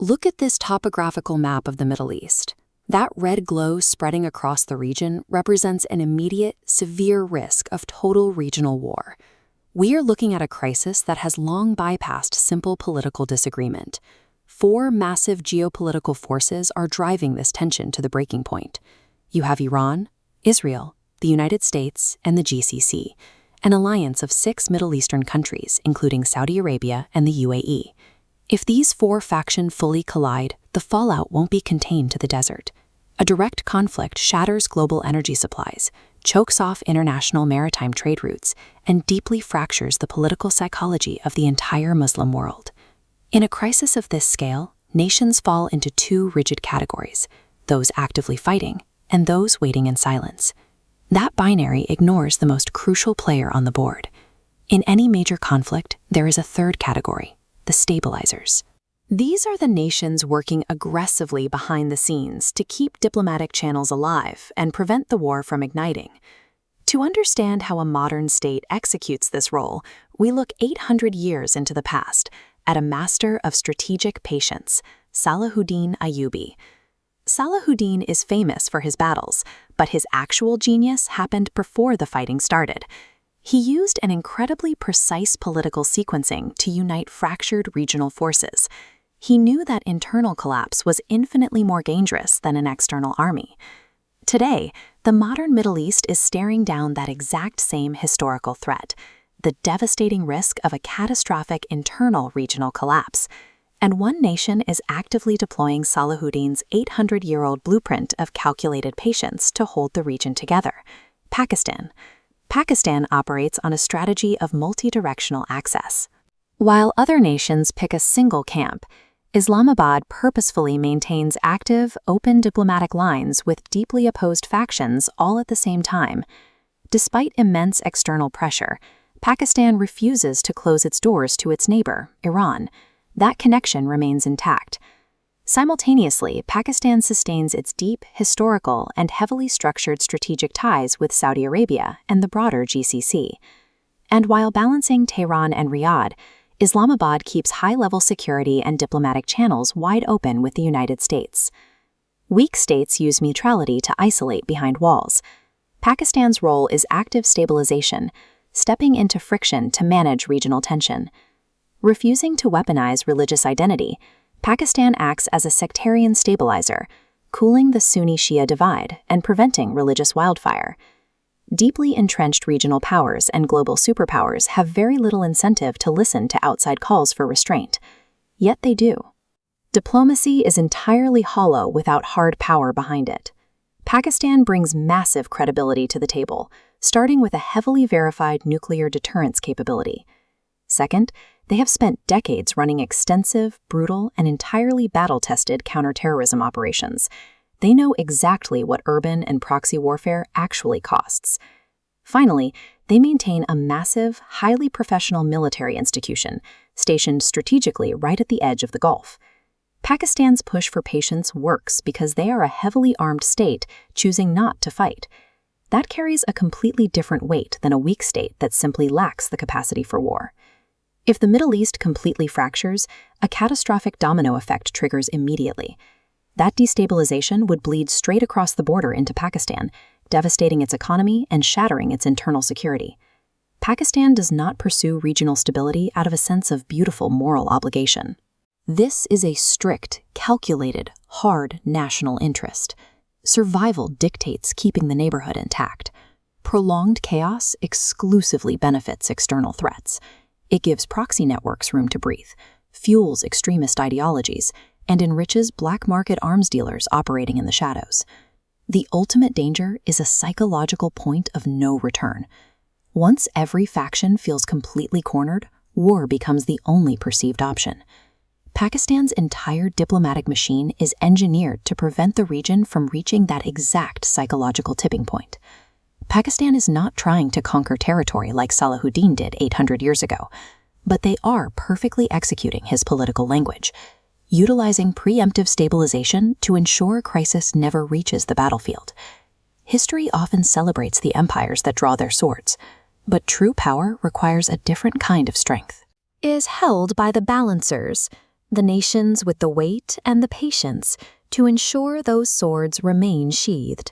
Look at this topographical map of the Middle East. That red glow spreading across the region represents an immediate, severe risk of total regional war. We are looking at a crisis that has long bypassed simple political disagreement. 4 massive geopolitical forces are driving this tension to the breaking point. You have Iran, Israel, the United States, and the GCC, an alliance of 6 Middle Eastern countries, including Saudi Arabia and the UAE. If these 4 factions fully collide, the fallout won't be contained to the desert. A direct conflict shatters global energy supplies, chokes off international maritime trade routes, and deeply fractures the political psychology of the entire Muslim world. In a crisis of this scale, nations fall into 2 rigid categories: those actively fighting and those waiting in silence. That binary ignores the most crucial player on the board. In any major conflict, there is a 3rd category: the stabilizers. These are the nations working aggressively behind the scenes to keep diplomatic channels alive and prevent the war from igniting. To understand how a modern state executes this role, we look 800 years into the past at a master of strategic patience, Salahuddin Ayyubi. Salahuddin is famous for his battles, but his actual genius happened before the fighting started. He used an incredibly precise political sequencing to unite fractured regional forces. He knew that internal collapse was infinitely more dangerous than an external army. Today, the modern Middle East is staring down that exact same historical threat, the devastating risk of a catastrophic internal regional collapse. And one nation is actively deploying Salahuddin's 800-year-old blueprint of calculated patience to hold the region together: Pakistan. Pakistan operates on a strategy of multi-directional access. While other nations pick a single camp, Islamabad purposefully maintains active, open diplomatic lines with deeply opposed factions all at the same time. Despite immense external pressure, Pakistan refuses to close its doors to its neighbor, Iran. That connection remains intact. Simultaneously, Pakistan sustains its deep, historical, and heavily structured strategic ties with Saudi Arabia and the broader GCC. And while balancing Tehran and Riyadh, Islamabad keeps high-level security and diplomatic channels wide open with the United States. Weak states use neutrality to isolate behind walls. Pakistan's role is active stabilization, stepping into friction to manage regional tension. Refusing to weaponize religious identity, Pakistan acts as a sectarian stabilizer, cooling the Sunni-Shia divide and preventing religious wildfire. Deeply entrenched regional powers and global superpowers have very little incentive to listen to outside calls for restraint. Yet they do. Diplomacy is entirely hollow without hard power behind it. Pakistan brings massive credibility to the table, starting with a heavily verified nuclear deterrence capability. Second, they have spent decades running extensive, brutal, and entirely battle-tested counterterrorism operations. They know exactly what urban and proxy warfare actually costs. Finally, they maintain a massive, highly professional military institution, stationed strategically right at the edge of the Gulf. Pakistan's push for patience works because they are a heavily armed state choosing not to fight. That carries a completely different weight than a weak state that simply lacks the capacity for war. If the Middle East completely fractures, a catastrophic domino effect triggers immediately. That destabilization would bleed straight across the border into Pakistan, devastating its economy and shattering its internal security. Pakistan does not pursue regional stability out of a sense of beautiful moral obligation. This is a strict, calculated, hard national interest. Survival dictates keeping the neighborhood intact. Prolonged chaos exclusively benefits external threats. It gives proxy networks room to breathe, fuels extremist ideologies, and enriches black market arms dealers operating in the shadows. The ultimate danger is a psychological point of no return. Once every faction feels completely cornered, war becomes the only perceived option. Pakistan's entire diplomatic machine is engineered to prevent the region from reaching that exact psychological tipping point. Pakistan is not trying to conquer territory like Salahuddin did 800 years ago, but they are perfectly executing his political language, utilizing preemptive stabilization to ensure crisis never reaches the battlefield. History often celebrates the empires that draw their swords, but true power requires a different kind of strength. Is held by the balancers, the nations with the weight and the patience to ensure those swords remain sheathed.